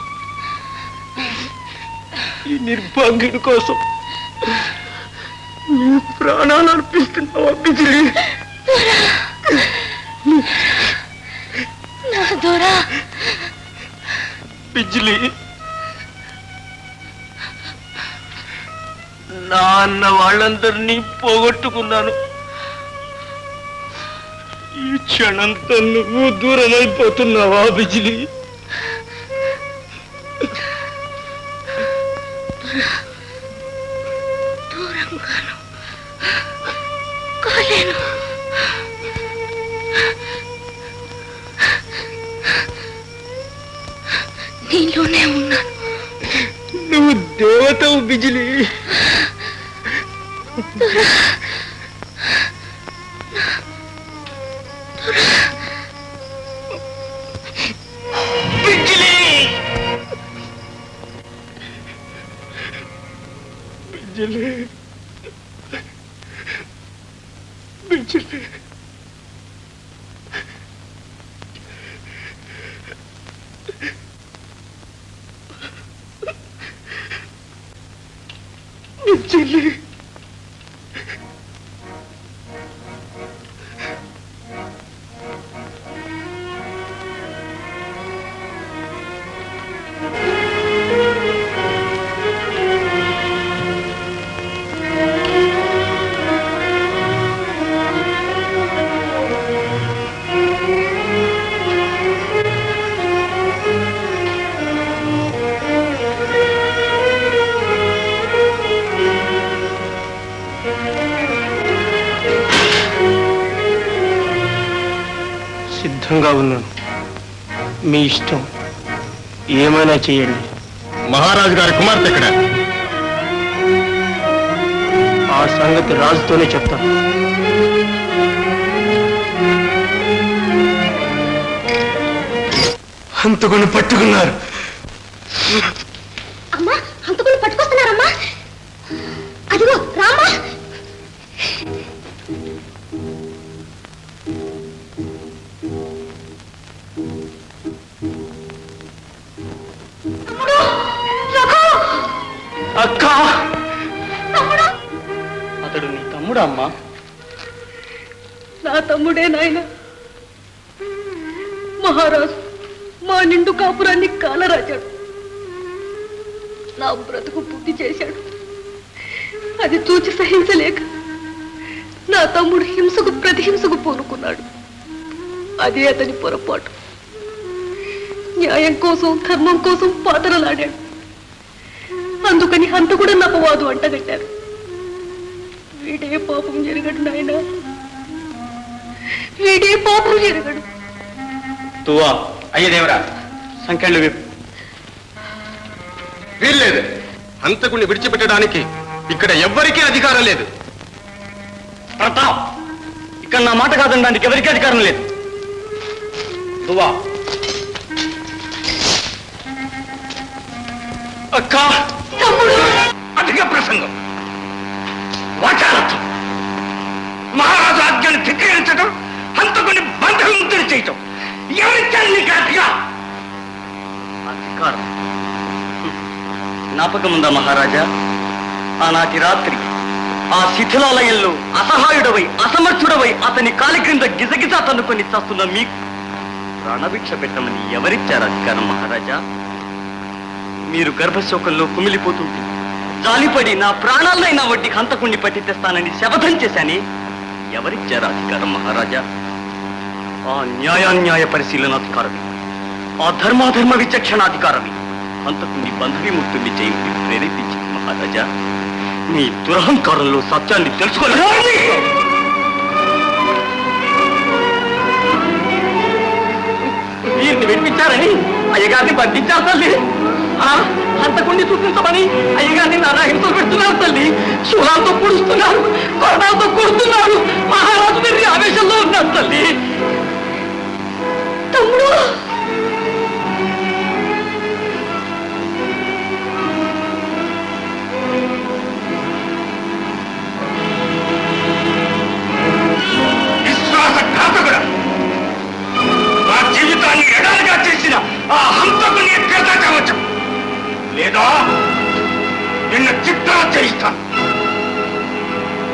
ఈ నిర్భాగ్యుడి కోసం నీ ప్రాణాలు అర్పిస్తున్నావా బిజిలి? నా దొరా బిజిలి, నా అన్న వాళ్ళందరినీ పోగొట్టుకున్నాను. ఈ క్షణంతో నువ్వు దూరమైపోతున్నావా బిజిలి? దూరంగాను కాలేను. నీలోనే ఉన్నాను. నువ్వు దేవతవు బిజిలి. బిజిలి బిజిలి బిజిలి బిజిలి. సిద్ధంగా ఉన్నాను. మీ ఇష్టం, ఏమైనా చేయండి. మహారాజు గారి కుమార్తె ఎక్కడ? ఆ సంగతి రాజుతోనే చెప్తాను. హంతకుని పట్టుకున్నారు. అమ్మా, హంతకులు పట్టుకొస్తున్నారమ్మా. అదిగో రామ్మా. అక్క, అతడు నీ తమ్ముడా అమ్మా? నా తమ్ముడే నాయన. మహారాజు మా నిండు కాపురాన్ని కాలరాచాడు. నా బ్రతుకు పూర్తి చేశాడు. అది చూచి సహించలేక నా తమ్ముడు హింసకు ప్రతిహింసకు పూనుకున్నాడు. అదే అతని పొరపాటు. న్యాయం కోసం, ధర్మం కోసం పాతరలాడాడు. అందుకని హంతకుడు నపవాదు అంటగట్టారు. వీడే పాపం జరగడు నాయన, వీడే పాపం జరగడు. తువా అయ్యదేవరా, సంఖ్యలు వీల్లేదు. హంతకుణ్ణి విడిచిపెట్టడానికి ఇక్కడ ఎవ్వరికీ అధికారం లేదు. ప్రతాప్, ఇక్కడ నా మాట కాదనడానికి ఎవరికీ అధికారం లేదు. తువా. అక్క, అధిక ప్రసంగం, వాచాలత్వం, మహారాజు ఆజ్ఞను ధిక్కరించడం, హంతకుని బంధముక్తులు చేయటం ఎవరిచ్చారు నీకు అధికారం? జ్ఞాపకముందా మహారాజా, ఆనాటి రాత్రి ఆ శిథిలాలయంలో అసహాయుడవై, అసమర్థుడవై అతని కాలి క్రింద గిజగిజ తన్నుకొని చస్తున్న మీకు ప్రాణభిక్ష పెట్టమని ఎవరిచ్చారు అధికారం మహారాజా? మీరు గర్భశోకంలో కుమిలిపోతుంటే జాలిపడి నా ప్రాణాలైనా వడ్డీ హంతకుణ్ణి పట్టి తెస్తానని శపథం చేశాని ఎవరిచ్చారు అధికారం మహారాజా? ఆ న్యాయాన్యాయ పరిశీలనాధికారమే, ఆ ధర్మాధర్మ విచక్షణాధికారమే హంతకుణ్ణి బంధవిముక్తుల్ని చేయించి ప్రేరేపించింది మహారాజా. మీ దురహంకారంలో సత్యాన్ని తెలుసుకోలేదు. వీరిని విడిపించారని అయ్యగారిని బంధించారు తల్లి. హంతకుణ్ణి చూపించమని అయ్యగారిని నానా హింసలు పెడుతున్నారు తల్లి. శూలాలతో పొడుస్తున్నారు, కొరడాలతో కొడుతున్నారు. మహారాజు మీరు ఆవేశంలో ఉన్నారు తల్లి. తమ్ముడు, విశ్వాసఘాతకుడా, నా జీవితాన్ని ఎడారిగా చేసిన ఆ హంతకుని ఎక్కడ కావచ్చు, లేదా నిన్ను చిత్తా చేయిస్తాను.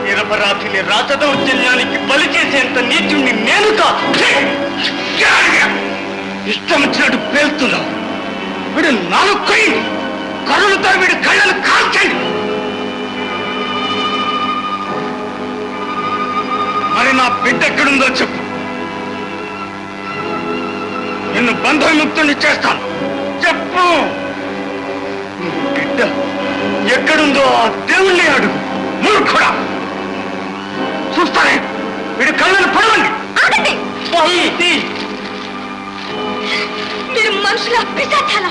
నిరపరాధిని రాజదౌర్జన్యానికి బలి చేసేంత నీచుణ్ణి నేను కాదు. ఇష్టం వచ్చినట్టు పేలుతున్నావు. వీడు నాలుగు కొయ్యండి, కరులతో వీడి కళ్ళను కాల్చండి. మరి నా బిడ్డ ఎక్కడుందో చెప్పు. నిన్ను బంధవిముక్తుని చేస్తాను. చెప్పు. బిడ్డ ఎక్కడుందో ఆ దేవుణ్ణి అడుగు. మూర్ఖుడా, చూస్తానే వీడి కళ్ళను పడవండి. మీరు మనుషుల పిశాచాలా?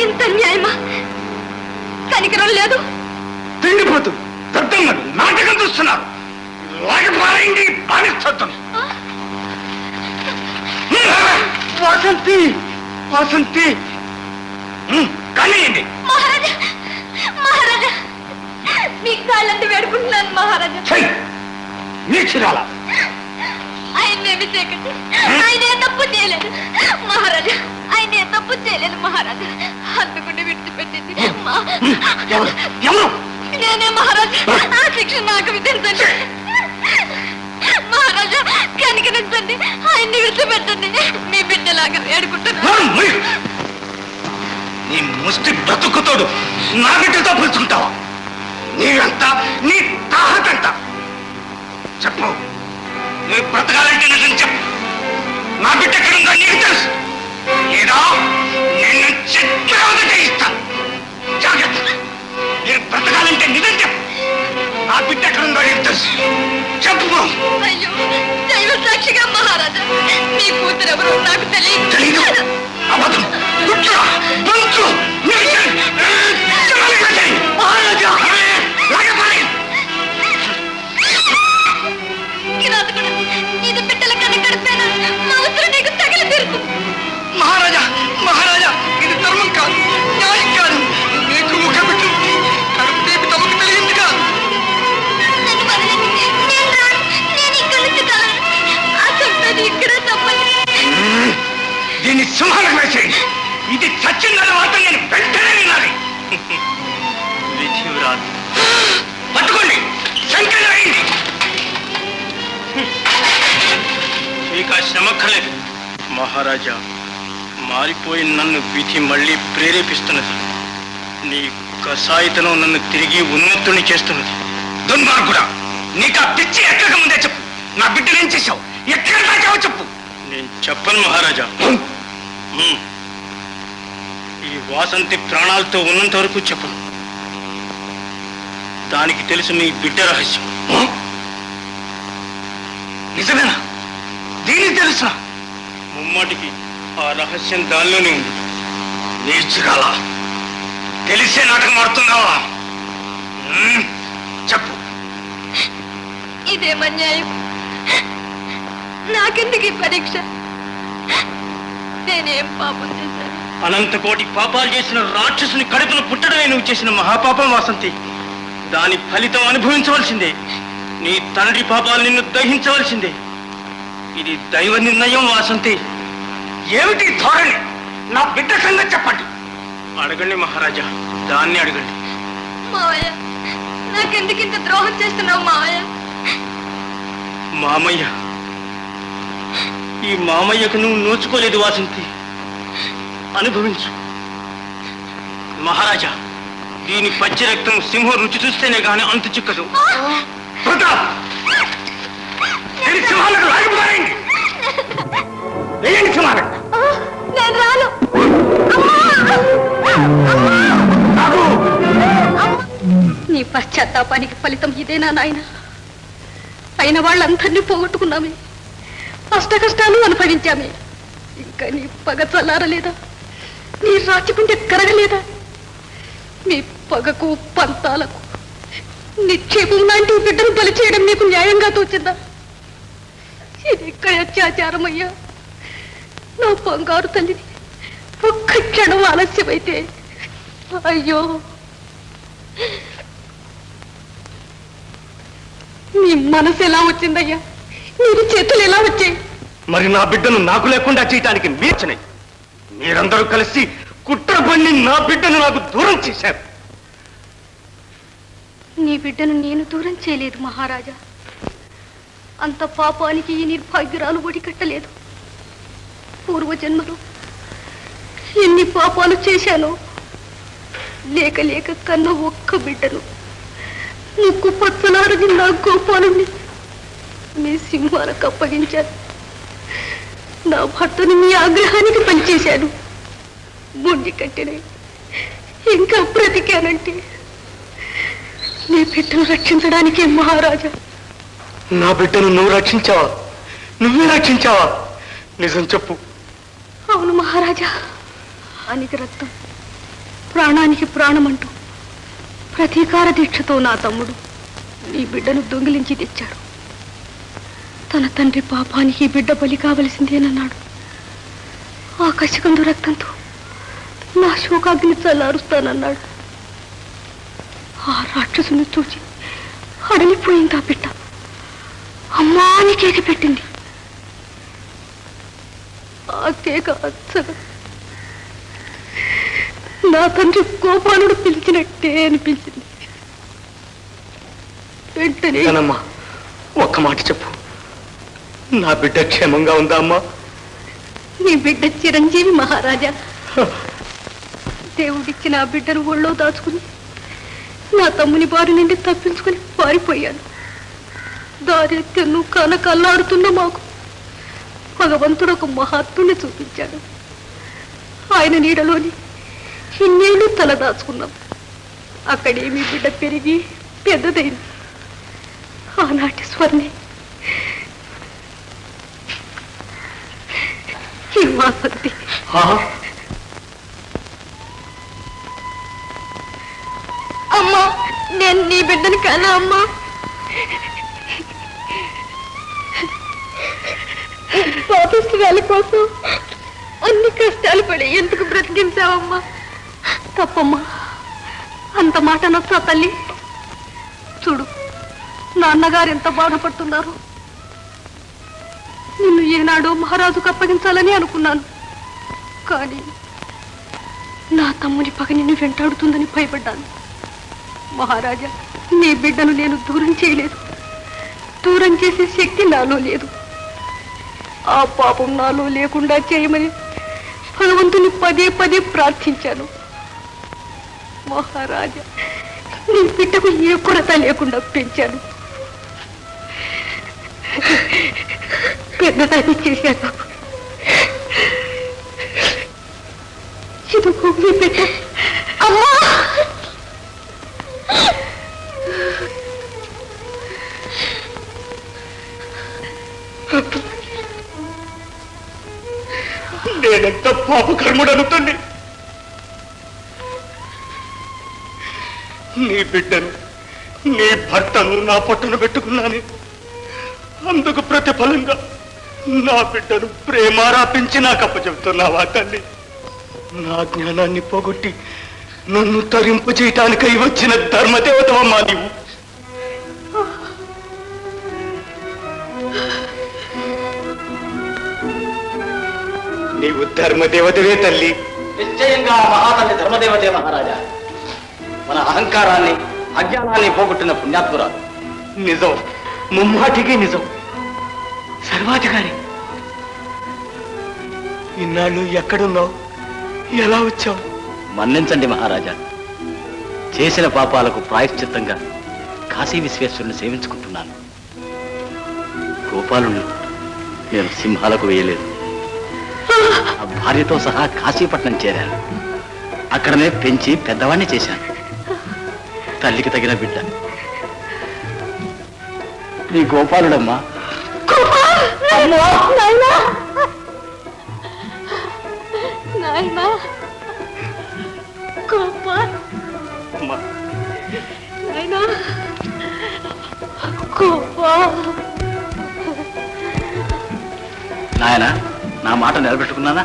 ఇంత న్యాయమా? కనికరం లేదు. తిండిపోతు దద్దమ్మలు నాటకం చూస్తున్నారు. వాసంతి వాసంతి కానీ మహారాజా మహారాజా మీ కాళ్ళంటే వేడుకుంటున్నాను మహారాజా. నీచిరాలా ఆయన్నేమి చేయకండి. ఆయనే తప్పు చేయలేదు మహారాజా. ఆయనే తప్పు చేయలేదు మహారాజా. అందుకుంటే విడిచిపెట్టింది నేనే మహారాజా. ఆ శిక్ష నాకు విధించండి మహారాజా. కనికరించండి. ఆయన్ని విడిచిపెట్టండి. మీ బిడ్డలాగా వేడుకుంటున్నాను. నీ ముష్టి బ్రతుకుతోడు నా బిడ్డతో పులుచుకుంటావా? నీవంతా నీ తాహతంత చెప్పు. నువ్వు బ్రతకాలంటే నిజం చెప్పు. నా బిడ్డ ఎక్కడుందో నీకు తెలుసు. లేదా నేను చిత్రావధి చేయిస్తాను. జాగ్రత్త. మీరు బ్రతకాలంటే నిజం చెప్పు. నా బిడ్డ ఎక్కడుందో నీకు తెలుసు. చెప్పు. అయ్యో దైవ సాక్షిగా మహారాజా, మీ కూతురు ఎవరు నాకు తెలియదు. అబద్ధం కుట్ర బంచు మహారాజా ఇది బిడ్డల కథ గడిపేనా? మాంసం నీకు తగిలి తీరుతు. మహారాజా మహారాజా ఇది ధర్మం కాదు, న్యాయం కాదు. నీకు ఒక బిడ్డ కడుపు తీపి తమకు తెలియంది కాదు. నేను ఇక్కడి నుంచి కాదు. అసలు ఇక్కడే తప్పని. దీన్ని సింహాలకు వేసేయండి. ఇది చచ్చిందన్న మాట నేను వెంటనే వినాలి. పట్టుకోండి. శంకర్ అయింది. మీకు ఆ శ్రమక్కలేదు మహారాజా. మారిపోయి నన్ను విధి మళ్ళీ ప్రేరేపిస్తున్నది. నీ కసాయితనం నన్ను తిరిగి ఉన్నతుని చేస్తున్నది. దుర్మార్గుడా, నీకు ఆ పిచ్చి ఎక్కక ముందే చెప్పు. నా బిడ్డలు ఏం చేశావు? ఎక్కడ దాచావో చెప్పు. నేను చెప్పను మహారాజా. ఈ వాసంతి ప్రాణాలతో ఉన్నంత వరకు చెప్పను. దానికి తెలుసు మీ బిడ్డ రహస్యం. నిజమేనా? దీనికి తెలుసా? ముమ్మాటికి ఆ రహస్యం దానిలోనే ఉంది. నేర్చురాల తెలిసే నాటకం ఆడుతున్నావా? చెప్పు. ఇదేమన్యాయం. నాకెందుకు ఈ పరీక్ష? నేనేం పాపం చేశాను? అనంత కోటి పాపాలు చేసిన రాక్షసుని కడుపును పుట్టడమే నువ్వు చేసిన మహాపాపం వాసంతి. దాని ఫలితం అనుభవించవలసిందే. నీ తండ్రి పాపాలు నిన్ను దహించవలసిందే. ఇది దైవ నిర్ణయం వాసంతి. ఏమిటి ధోరణి? నా బిడ్డ సంగతి చెప్పండి. అడగండి మహారాజా, దాన్ని అడగండి. మావయ్య, నాకెందుకు ఇంత ద్రోహం చేస్తున్నావు మావయ్య? మామయ్య, ఈ మామయ్యకు నువ్వు నోచుకోలేదు వాసంతి. అనుభవించు. మహారాజా, దీని పచ్చి రక్తం సింహం రుచి చూస్తేనే గాని అంతు చిక్కదు. సింహాలకు లాగిపోయింది. సింహాలకు నేను రాను. నీ పశ్చాత్తాపానికి ఫలితం ఇదేనా నాయన? అయిన వాళ్ళందరినీ పోగొట్టుకున్నామే, అష్ట కష్టాలు అనుభవించామే. ఇంకా నీ పగ చల్లారలేదా? నీ రాచిపుంటే కరగలేదా? మీ పగకు పంతాలకు నిక్షేపం లాంటి బిడ్డను బలి చేయడం నీకు న్యాయంగా తోచిందా? ఇది ఇక్కడ అత్యాచారమయ్యా. నా బంగారు తల్లిని ఒక్క క్షణం ఆలస్యమైతే అయ్యో. నీ మనసు ఎలా వచ్చిందయ్యా? నీ చేతులు ఎలా వచ్చాయి? మరి నా బిడ్డను నాకు లేకుండా చేయటానికి మీర్చనాయి. మీరందరూ కలిసి కుట్ర పన్ని నా బిడ్డను నాకు దూరం చేశారు. నీ బిడ్డను నేను దూరం చేయలేదు మహారాజా. అంత పాపానికి ఈ నిర్భాగ్యురాలు ఒడికట్టలేదు. పూర్వజన్మలో ఎన్ని పాపాలు చేశానో. లేక లేక కన్న ఒక్క బిడ్డను, ముక్కు పచ్చలారని నా గోపాలుని మీ సింహాలకు అప్పగించాను. నా భర్తను మీ ఆగ్రహానికి పనిచేశాను. మొండి కట్టిన ఇంకా బ్రతికానంటే నీ బిడ్డను రక్షించడానికే మహారాజా. నా బిడ్డను నువ్వు రక్షించావా? నువ్వే రక్షించావా? నిజం చెప్పు. అవును మహారాజా, అనికి రక్తం ప్రాణానికి ప్రాణమంటూ ప్రతీకార దీక్షతో నా తమ్ముడు నీ బిడ్డను దొంగిలించి తెచ్చాడు. తన తండ్రి పాపానికి ఈ బిడ్డ బలి కావలసిందేనన్నాడు. ఆ కసికందు రక్తంతో నా శోకాగ్ని చల్లారుస్తానన్నాడు. ఆ రాక్షసుని చూచి అడలిపోయింది ఆ బిడ్డ. అమ్మా అని కేక పెట్టింది. ఆ కేక అచ్చగా నా తండ్రి గోపాలుడు పిలిచినట్టే అనిపించింది. వెంటనే అమ్మా, ఒక్క మాట చెప్పు, నా బిడ్డ క్షేమంగా ఉందా అమ్మా? నీ బిడ్డ చిరంజీవి మహారాజా. దేవుడిచ్చిన ఆ బిడ్డను ఒళ్ళో దాచుకుని నా తమ్ముని బారి నుండి తప్పించుకుని పారిపోయాను. దారిత్యను కనకల్లాడుతున్న మాకు భగవంతుడు ఒక మహాత్ముని చూపించాడు. ఆయన నీడలోని ఇన్నేళ్ళు తల దాచుకున్నాం. అక్కడే మీ బిడ్డ పెరిగి పెద్దదైంది. ఆనాటి స్వర్ణి హిమావతి. అమ్మా, నేను నీ బిడ్డని కానా అమ్మా? పాపిష్టి కోసం అన్ని కష్టాలు పడి ఎందుకు బ్రతికించావమ్మా? తప్పమ్మా, అంత మాట నచ్చా తల్లి. చూడు, నాన్నగారు ఎంత బాధపడుతున్నారు. నిన్ను ఏనాడో మహారాజుకు అప్పగించాలని అనుకున్నాను. కానీ నా తమ్ముని పగ నిన్ను వెంటాడుతుందని భయపడ్డాను. మహారాజా, నీ బిడ్డను నేను దూరం చేయలేదు. దూరం చేసే శక్తి నాలో లేదు. ఆ పాపం నాలో లేకుండా చేయమని భగవంతుని పదే పదే ప్రార్థించాను. మహారాజా, నీ బిడ్డకు ఏ కొరత లేకుండా పెంచాను, పెద్దదాన్ని చేశాను. ఇదిగో మీ బిడ్డ. అమ్మా, నేనెంత పాపకర్ముడనుతుంది. నీ బిడ్డను, నీ భర్తను నా పట్టున పెట్టుకున్నాను. అందుకు ప్రతిఫలంగా నా బిడ్డను ప్రేమారాపించి నాకు అప్పచెప్తున్నావా తల్లి? నా జ్ఞానాన్ని పోగొట్టి నన్ను తరింపు చేయటానికై వచ్చిన ధర్మదేవతవమ్మా నీవు. నీవు ధర్మదేవతవే తల్లి. నిశ్చయంగా మహాతల్లి ధర్మదేవతే మహారాజా. మన అహంకారాన్ని అజ్ఞానాన్ని పోగొట్టిన పుణ్యాత్మురాలు. నిజం, ముమ్మాటికి నిజం. సర్వాధికారి, ఇన్నాళ్ళు ఎక్కడున్నావు? ఎలా వచ్చావు? మన్నించండి మహారాజా. చేసిన పాపాలకు ప్రాయశ్చిత్తంగా కాశీ విశ్వేశ్వరుని సేవించుకుంటున్నాను. గోపాలుని నేను సింహాలకు వేయలేదు. ఆ భార్యతో సహా కాశీపట్నం చేరాను. అక్కడనే పెంచి పెద్దవాణ్ణి చేశాను. తల్లికి తగిన బిడ్డ నీ గోపాలుడమ్మా. నాయనా, గోపాల్, నాయనా, గోపాల్. నాయన, నా మాట నిలబెట్టుకున్నానా?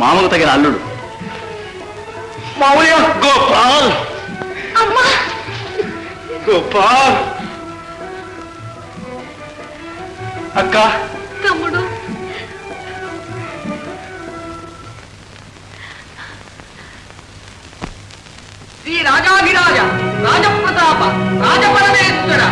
మామూలు తగిన అల్లుడు. మామూలుగా గోపాల్. అమ్మా, గోపాల్. అక్క, తమ్ముడు. శ్రీ రాజాభిరాజ రాజప్రతాప రాజపరమేశ్వర